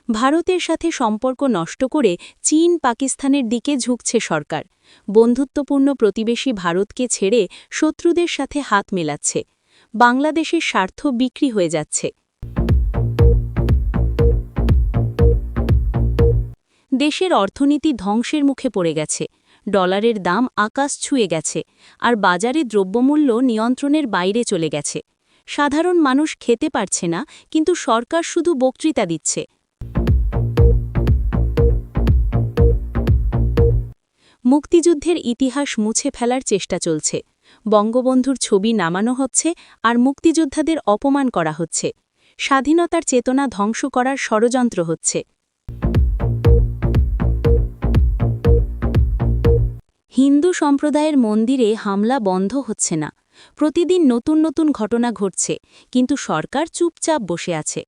ভারতের সাথে সম্পর্ক নষ্ট করে চীন পাকিস্তানের দিকে ঝুঁকছে সরকার। বন্ধুত্বপূর্ণ প্রতিবেশী ভারতকে ছেড়ে শত্রুদের সাথে হাত মেলাচ্ছে। বাংলাদেশের স্বার্থ বিক্রি হয়ে যাচ্ছে। দেশের অর্থনীতি ধ্বংসের মুখে পড়ে গেছে। ডলারের দাম আকাশ ছুঁয়ে গেছে, আর বাজারে দ্রব্যমূল্য নিয়ন্ত্রণের বাইরে চলে গেছে। সাধারণ মানুষ খেতে পারছে না, কিন্তু সরকার শুধু বক্তৃতা দিচ্ছে। মুক্তিযুদ্ধের ইতিহাস মুছে ফেলার চেষ্টা চলছে। বঙ্গবন্ধুর ছবি নামানো হচ্ছে, আর মুক্তিযোদ্ধাদের অপমান করা হচ্ছে। স্বাধীনতার চেতনা ধ্বংস করার ষড়যন্ত্র হচ্ছে। হিন্দু সম্প্রদায়ের মন্দিরে হামলা বন্ধ হচ্ছে না। প্রতিদিন নতুন নতুন ঘটনা ঘটছে, কিন্তু সরকার চুপচাপ বসে আছে।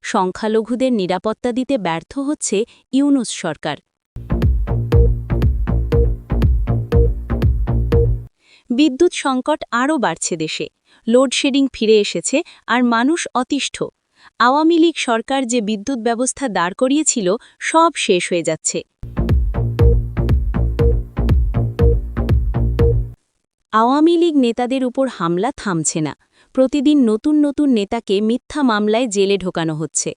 সংখ্যালঘুদের নিরাপত্তা দিতে ব্যর্থ হচ্ছে ইউনূস সরকার। বিদ্যুৎ সংকট আরও বাড়ছে দেশে। লোডশেডিং ফিরে এসেছে, আর মানুষ অতিষ্ঠ। আওয়ামী লীগ সরকার যে বিদ্যুৎ ব্যবস্থা দাঁড় করিয়েছিল, সব শেষ হয়ে যাচ্ছে। আওয়ামী লীগ নেতাদের উপর হামলা থামছে না। প্রতিদিন নতুন নতুন নেতাকে মিথ্যা মামলায় জেলে ঢোকানো হচ্ছে।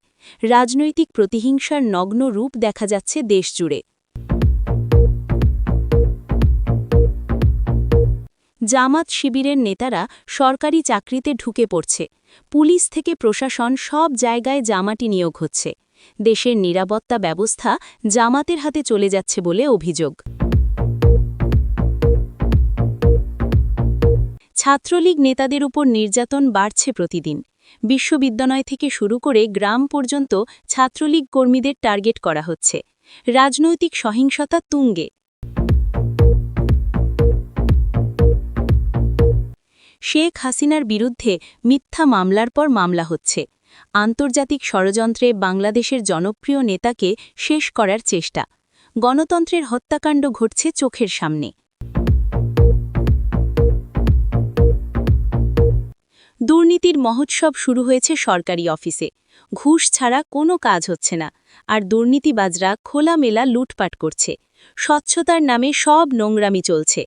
রাজনৈতিক প্রতিহিংসার নগ্ন রূপ দেখা যাচ্ছে দেশজুড়ে। জামাত শিবিরের নেতারা সরকারি চাকরিতে ঢুকে পড়ছে। পুলিশ থেকে প্রশাসন সব জায়গায় জামাটি নিয়োগ হচ্ছে। দেশের নিরাপত্তা ব্যবস্থা জামাতের হাতে চলে যাচ্ছে বলে অভিযোগ। ছাত্রলীগ নেতাদের উপর নির্যাতন বাড়ছে প্রতিদিন। বিশ্ববিদ্যালয় থেকে শুরু করে গ্রাম পর্যন্ত ছাত্রলীগ কর্মীদের টার্গেট করা হচ্ছে। রাজনৈতিক সহিংসতা তুঙ্গে। শেখ হাসিনার বিরুদ্ধে মিথ্যা মামলার পর মামলা হচ্ছে। আন্তর্জাতিক ষড়যন্ত্রে বাংলাদেশের জনপ্রিয় নেতাকে শেষ করার চেষ্টা। গণতন্ত্রের হত্যাকাণ্ড ঘটছে চোখের সামনে। দুর্নীতির মহোৎসব শুরু হয়েছে সরকারি অফিসে। ঘুষ ছাড়া কোনো কাজ হচ্ছে না, আর দুর্নীতিবাজরা খোলামেলা লুটপাট করছে। স্বচ্ছতার নামে সব নোংরামি চলছে।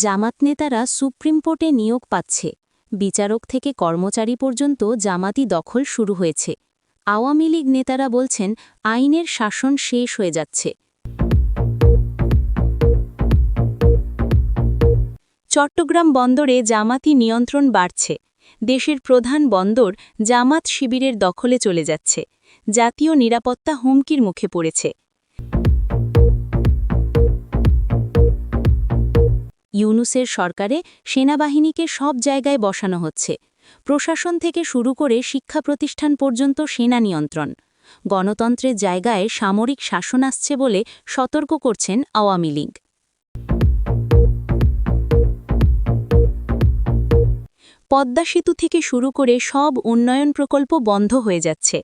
জামাত নেতারা সুপ্রিম কোর্টে নিয়োগ পাচ্ছে। বিচারক থেকে কর্মচারী পর্যন্ত জামাতি দখল শুরু হয়েছে। আওয়ামী লীগ নেতারা বলছেন আইনের শাসন শেষ হয়ে যাচ্ছে। চট্টগ্রাম বন্দরে জামাতি নিয়ন্ত্রণ বাড়ছে। দেশের প্রধান বন্দর জামাত শিবিরের দখলে চলে যাচ্ছে। জাতীয় নিরাপত্তা হুমকির মুখে পড়েছে। ইউনূসের সরকারে সেনাবাহিনীকে সব জায়গায় বসানো হচ্ছে। প্রশাসন থেকে শুরু করে শিক্ষা প্রতিষ্ঠান পর্যন্ত সেনা নিয়ন্ত্রণ। গণতন্ত্রের জায়গায় সামরিক শাসন আসছে বলে সতর্ক করছেন আওয়ামী লীগ। পদ্মা সেতু থেকে শুরু করে সব উন্নয়ন প্রকল্প বন্ধ হয়ে যাচ্ছে।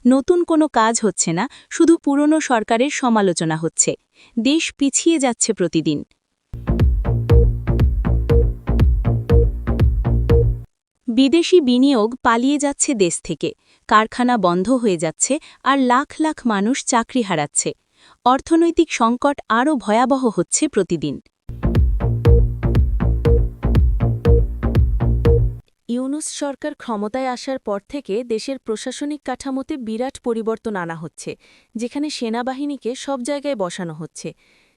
নতুন কোনো কাজ হচ্ছে না, শুধু পুরনো সরকারের সমালোচনা হচ্ছে। দেশ পিছিয়ে যাচ্ছে প্রতিদিন। বিদেশি বিনিয়োগ পালিয়ে যাচ্ছে দেশ থেকে। কারখানা বন্ধ হয়ে যাচ্ছে, আর লাখ লাখ মানুষ চাকরি হারাচ্ছে। অর্থনৈতিক সংকট আরও ভয়াবহ হচ্ছে প্রতিদিন। ইউনূস সরকার ক্ষমতায় আসার পর থেকে দেশের প্রশাসনিক কাঠামোতে বিরাট পরিবর্তন আনা হচ্ছে, যেখানে সেনাবাহিনীকে সব জায়গায় বসানো হচ্ছে।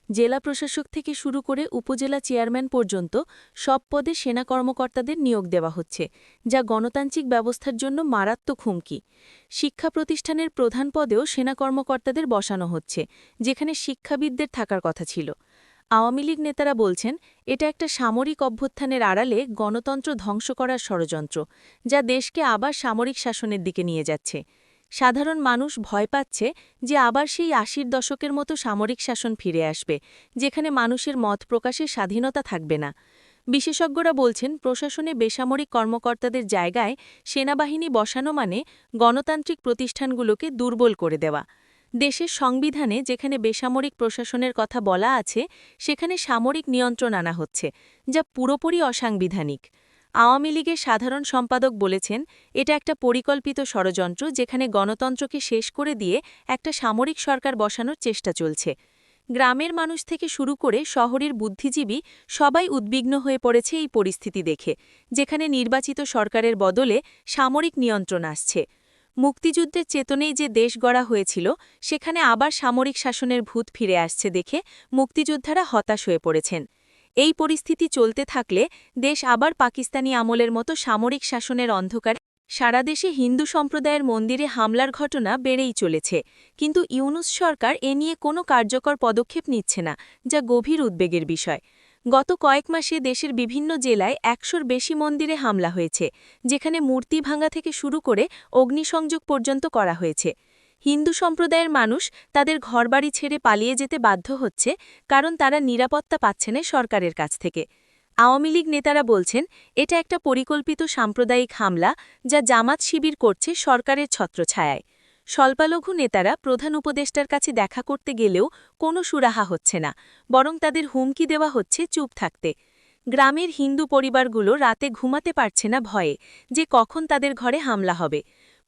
জেলা প্রশাসক থেকে শুরু করে উপজেলা চেয়ারম্যান পর্যন্ত সব পদে সেনা কর্মকর্তাদের নিয়োগ দেওয়া হচ্ছে, যা গণতান্ত্রিক ব্যবস্থার জন্য মারাত্মক হুমকি। শিক্ষা প্রতিষ্ঠানের প্রধান পদেও সেনা কর্মকর্তাদের বসানো হচ্ছে, যেখানে শিক্ষাবিদদের থাকার কথা ছিল। আওয়ামী লীগ নেতারা বলছেন এটা একটা সামরিক অভ্যুত্থানের আড়ালে গণতন্ত্র ধ্বংস করার ষড়যন্ত্র, যা দেশকে আবার সামরিক শাসনের দিকে নিয়ে যাচ্ছে। সাধারণ মানুষ ভয় পাচ্ছে যে আবার সেই ৮০-র দশকের মতো সামরিক শাসন ফিরে আসবে, যেখানে মানুষের মত প্রকাশের স্বাধীনতা থাকবে না। বিশেষজ্ঞরা বলছেন প্রশাসনে বেসামরিক কর্মকর্তাদের জায়গায় সেনাবাহিনী বসানো মানে গণতান্ত্রিক প্রতিষ্ঠানগুলোকে দুর্বল করে দেওয়া। দেশের সংবিধানে যেখানে বেসামরিক প্রশাসনের কথা বলা আছে, সেখানে সামরিক নিয়ন্ত্রণ আনা হচ্ছে, যা পুরোপুরি অসাংবিধানিক। আওয়ামী লীগের সাধারণ সম্পাদক বলেছেন, এটা একটা পরিকল্পিত ষড়যন্ত্র যেখানে গণতন্ত্রকে শেষ করে দিয়ে একটা সামরিক সরকার বসানোর চেষ্টা চলছে। গ্রামের মানুষ থেকে শুরু করে শহরের বুদ্ধিজীবী সবাই উদ্বিগ্ন হয়ে পড়েছে এই পরিস্থিতি দেখে, যেখানে নির্বাচিত সরকারের বদলে সামরিক নিয়ন্ত্রণ আসছে। মুক্তিযুদ্ধের চেতনেই যে দেশ গড়া হয়েছিল, সেখানে আবার সামরিক শাসনের ভূত ফিরে আসছে দেখে মুক্তিযোদ্ধারা হতাশ হয়ে পড়েছেন। এই পরিস্থিতি চলতে থাকলে দেশ আবার পাকিস্তানি আমলের মতো সামরিক শাসনের অন্ধকারে সারা দেশে হিন্দু সম্প্রদায়ের মন্দিরে হামলার ঘটনা বেড়েই চলেছে। কিন্তু ইউনূস সরকার এ নিয়ে কোনো কার্যকর পদক্ষেপ নিচ্ছে না, যা গভীর উদ্বেগের বিষয়। গত কয়েক মাসে দেশের বিভিন্ন জেলায় ১০০-র বেশি মন্দিরে হামলা হয়েছে, যেখানে মূর্তি ভাঙা থেকে শুরু করে অগ্নিসংযোগ পর্যন্ত করা হয়েছে। হিন্দু সম্প্রদায়ের মানুষ তাদের ঘরবাড়ি ছেড়ে পালিয়ে যেতে বাধ্য হচ্ছে, কারণ তারা নিরাপত্তা পাচ্ছে না সরকারের কাছ থেকে। আওয়ামী লীগ নেতারা বলছেন, এটা একটা পরিকল্পিত সাম্প্রদায়িক হামলা, যা জামাত শিবির করছে সরকারের ছত্রছায়ায়। স্বল্পলঘু নেতারা প্রধান উপদেষ্টার কাছে দেখা করতে গেলেও কোনো সুরাহা হচ্ছে না, বরং তাদের হুমকি দেওয়া হচ্ছে চুপ থাকতে। গ্রামের হিন্দু পরিবারগুলো রাতে ঘুমাতে পারছে না ভয়ে যে কখন তাদের ঘরে হামলা হবে।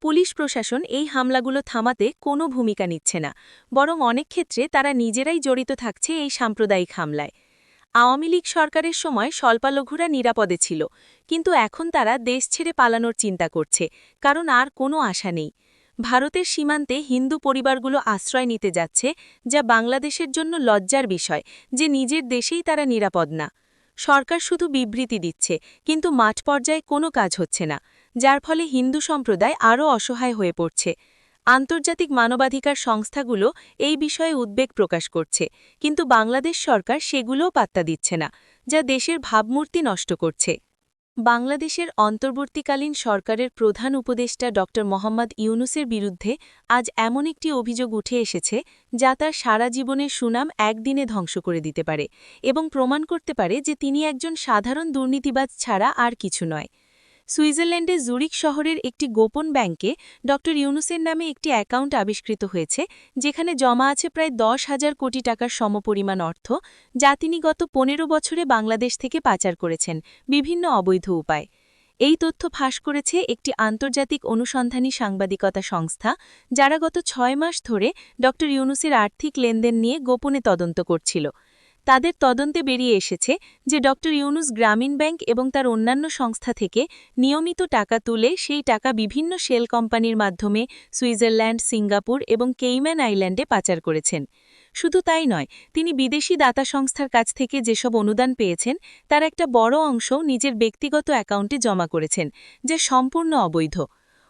পুলিশ প্রশাসন এই হামলাগুলো থামাতে কোনো ভূমিকা নিচ্ছে না, বরং অনেক ক্ষেত্রে তারা নিজেরাই জড়িত থাকছে এই সাম্প্রদায়িক হামলায়। আওয়ামী লীগ সরকারের সময় স্বল্পলঘুরা নিরাপদে ছিল, কিন্তু এখন তারা দেশ ছেড়ে পালানোর চিন্তা করছে, কারণ আর কোনো আশা নেই। ভারতের সীমান্তে হিন্দু পরিবারগুলো আশ্রয় নিতে যাচ্ছে, যা বাংলাদেশের জন্য লজ্জার বিষয় যে নিজের দেশেই তারা নিরাপদ না। সরকার শুধু বিবৃতি দিচ্ছে, কিন্তু মাঠ পর্যায়ে কোনো কাজ হচ্ছে না, যার ফলে হিন্দু সম্প্রদায় আরও অসহায় হয়ে পড়ছে। আন্তর্জাতিক মানবাধিকার সংস্থাগুলো এই বিষয়ে উদ্বেগ প্রকাশ করছে, কিন্তু বাংলাদেশ সরকার সেগুলোও পাত্তা দিচ্ছে না, যা দেশের ভাবমূর্তি নষ্ট করছে। বাংলাদেশের অন্তর্বর্তীকালীন সরকারের প্রধান উপদেষ্টা ড. মোহাম্মদ ইউনূসের বিরুদ্ধে আজ এমন একটি অভিযোগ উঠে এসেছে, যা তার সারা জীবনের সুনাম একদিনে ধ্বংস করে দিতে পারে এবং প্রমাণ করতে পারে যে তিনি একজন সাধারণ দুর্নীতিবাজ ছাড়া আর কিছু নয়। সুইজারল্যান্ডের জুরিক শহরের একটি গোপন ব্যাংকে ড. ইউনূসের নামে একটি অ্যাকাউন্ট আবিষ্কৃত হয়েছে, যেখানে জমা আছে প্রায় ১০,০০০ কোটি টাকার সমপরিমাণ অর্থ, যা তিনি গত ১৫ বছরে বাংলাদেশ থেকে পাচার করেছেন বিভিন্ন অবৈধ উপায়। এই তথ্য ফাঁস করেছে একটি আন্তর্জাতিক অনুসন্ধানী সাংবাদিকতা সংস্থা, যারা গত ৬ মাস ধরে ড. ইউনূসের আর্থিক লেনদেন নিয়ে গোপনে তদন্ত করছিল। তাদের তদন্তে বেরিয়ে এসেছে যে ড. ইউনূস গ্রামীণ ব্যাংক এবং তার অন্যান্য সংস্থা থেকে নিয়মিত টাকা তুলে সেই টাকা বিভিন্ন শেল কোম্পানির মাধ্যমে সুইজারল্যান্ড, সিঙ্গাপুর এবং কেইম্যান আইল্যান্ডে পাচার করেছেন। শুধু তাই নয়, তিনি বিদেশি দাতা সংস্থার কাছ থেকে যেসব অনুদান পেয়েছেন তার একটা বড় অংশ নিজের ব্যক্তিগত অ্যাকাউন্টে জমা করেছেন, যা সম্পূর্ণ অবৈধ।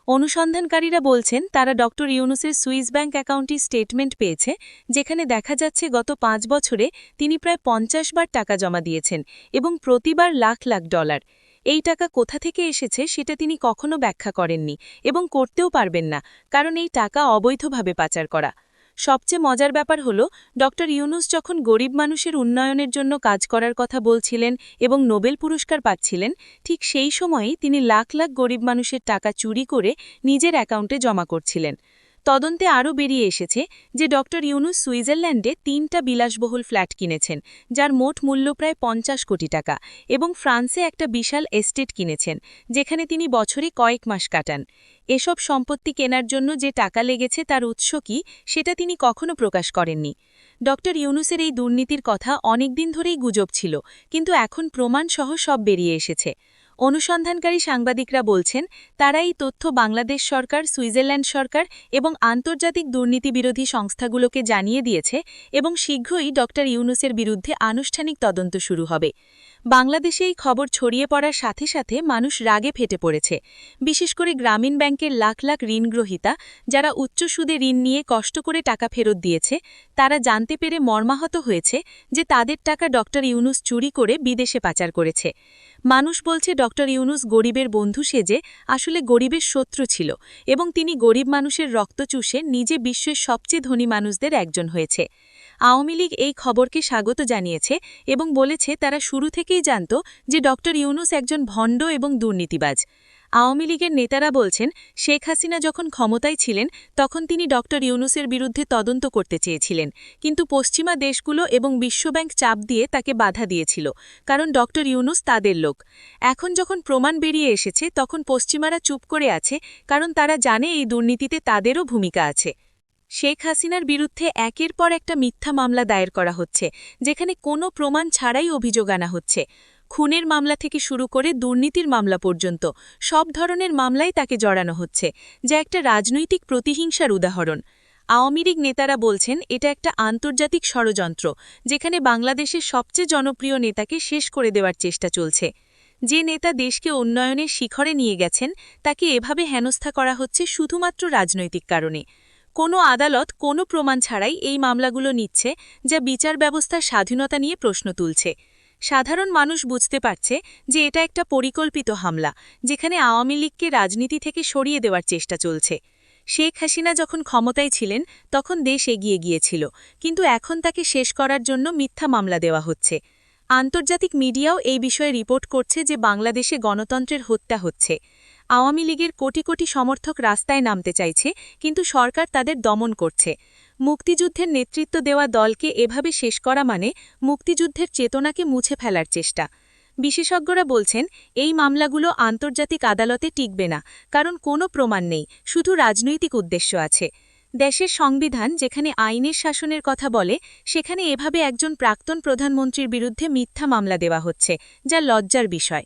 অনুসন্ধানকারীরা বলছেন, তারা ড. ইউনূসের সুইস ব্যাংক অ্যাকাউন্টটি স্টেটমেন্ট পেয়েছে, যেখানে দেখা যাচ্ছে গত ৫ বছরে তিনি প্রায় ৫০ বার টাকা জমা দিয়েছেন এবং প্রতিবার লাখ লাখ ডলার। এই টাকা কোথা থেকে এসেছে সেটা তিনি কখনো ব্যাখ্যা করেননি এবং করতেও পারবেন না, কারণ এই টাকা অবৈধভাবে পাচার করা। সবচেয়ে মজার ব্যাপার হল, ড. ইউনূস যখন গরিব মানুষের উন্নয়নের জন্য কাজ করার কথা বলছিলেন এবং নোবেল পুরস্কার পাচ্ছিলেন, ঠিক সেই সময়েই তিনি লাখ লাখ গরিব মানুষের টাকা চুরি করে নিজের অ্যাকাউন্টে জমা করছিলেন। তদন্তে আরও বেরিয়ে এসেছে যে ড. ইউনূস সুইজারল্যান্ডে ৩টা বিলাসবহুল ফ্ল্যাট কিনেছেন, যার মোট মূল্য প্রায় ৫০ কোটি টাকা, এবং ফ্রান্সে একটা বিশাল এস্টেট কিনেছেন, যেখানে তিনি বছরে কয়েক মাস কাটান। এসব সম্পত্তি কেনার জন্য যে টাকা লেগেছে তার উৎস কী, সেটা তিনি কখনো প্রকাশ করেননি। ড. ইউনূসের এই দুর্নীতির কথা অনেকদিন ধরেই গুজব ছিল, কিন্তু এখন প্রমাণসহ সব বেরিয়ে এসেছে। অনুসন্ধানকারী সাংবাদিকরা বলছেন, তারা এই তথ্য বাংলাদেশ সরকার, সুইজারল্যান্ড সরকার এবং আন্তর্জাতিক দুর্নীতিবিরোধী সংস্থাগুলোকে জানিয়ে দিয়েছে এবং শীঘ্রই ড. ইউনূসের বিরুদ্ধে আনুষ্ঠানিক তদন্ত শুরু হবে। বাংলাদেশে এই খবর ছড়িয়ে পড়ার সাথে সাথে মানুষ রাগে ফেটে পড়েছে, বিশেষ করে গ্রামীণ ব্যাংকের লাখ লাখ ঋণগ্রহীতা, যারা উচ্চ সুদে ঋণ নিয়ে কষ্ট করে টাকা ফেরত দিয়েছে। তারা জানতে পেরে মর্মাহত হয়েছে যে তাদের টাকা ড. ইউনূস চুরি করে বিদেশে পাচার করেছে। মানুষ বলছে, ড. ইউনূস গরিবের বন্ধু সেজে আসলে গরিবের শত্রু ছিল এবং তিনি গরিব মানুষের রক্ত চুষে নিজে বিশ্বের সবচেয়ে ধনী মানুষদের একজন হয়েছে। আওয়ামী লীগ এই খবরকে স্বাগত জানিয়েছে এবং বলেছে তারা শুরু থেকেই জানত যে ড ইউনূস একজন ভণ্ড এবং দুর্নীতিবাজ। আওয়ামী লীগের নেতারা বলছেন, শেখ হাসিনা যখন ক্ষমতায় ছিলেন তখন তিনি ড ইউনূসের বিরুদ্ধে তদন্ত করতে চেয়েছিলেন, কিন্তু পশ্চিমা দেশগুলো এবং বিশ্বব্যাংক চাপ দিয়ে তাকে বাধা দিয়েছিল, কারণ ড ইউনূস তাদের লোক। এখন যখন প্রমাণ বেরিয়ে এসেছে তখন পশ্চিমারা চুপ করে আছে, কারণ তারা জানে এই দুর্নীতিতে তাদেরও ভূমিকা আছে। শেখ হাসিনার বিরুদ্ধে একের পর একটা মিথ্যা মামলা দায়ের করা হচ্ছে, যেখানে কোনো প্রমাণ ছাড়াই অভিযোগ আনা হচ্ছে। খুনের মামলা থেকে শুরু করে দুর্নীতির মামলা পর্যন্ত সব ধরনের মামলায় তাকে জড়ানো হচ্ছে, যা একটা রাজনৈতিক প্রতিহিংসার উদাহরণ। আওয়ামী লীগ নেতারা বলছেন এটা একটা আন্তর্জাতিক ষড়যন্ত্র, যেখানে বাংলাদেশের সবচেয়ে জনপ্রিয় নেতাকে শেষ করে দেওয়ার চেষ্টা চলছে। যে নেতা দেশকে উন্নয়নের শিখরে নিয়ে গেছেন তাকে এভাবে হেনস্থা করা হচ্ছে শুধুমাত্র রাজনৈতিক কারণে। কোনো আদালত কোনো প্রমাণ ছাড়াই এই মামলাগুলো নিচ্ছে, যা বিচার ব্যবস্থার স্বাধীনতা নিয়ে প্রশ্ন তুলছে। সাধারণ মানুষ বুঝতে পারছে যে এটা একটা পরিকল্পিত হামলা, যেখানে আওয়ামী লীগকে রাজনীতি থেকে সরিয়ে দেওয়ার চেষ্টা চলছে। শেখ হাসিনা যখন ক্ষমতায় ছিলেন তখন দেশ এগিয়ে গিয়েছিল, কিন্তু এখন তাকে শেষ করার জন্য মিথ্যা মামলা দেওয়া হচ্ছে। আন্তর্জাতিক মিডিয়াও এই বিষয়ে রিপোর্ট করছে যে বাংলাদেশে গণতন্ত্রের হত্যা হচ্ছে। আওয়ামী লীগের কোটি কোটি সমর্থক রাস্তায় নামতে চাইছে, কিন্তু সরকার তাদের দমন করছে। মুক্তিযুদ্ধের নেতৃত্ব দেওয়া দলকে এভাবে শেষ করা মানে মুক্তিযুদ্ধের চেতনাকে মুছে ফেলার চেষ্টা। বিশেষজ্ঞরা বলছেন এই মামলাগুলো আন্তর্জাতিক আদালতে টিকবে না, কারণ কোনো প্রমাণ নেই, শুধু রাজনৈতিক উদ্দেশ্য আছে। দেশের সংবিধান যেখানে আইনের শাসনের কথা বলে, সেখানে এভাবে একজন প্রাক্তন প্রধানমন্ত্রীর বিরুদ্ধে মিথ্যা মামলা দেওয়া হচ্ছে, যা লজ্জার বিষয়।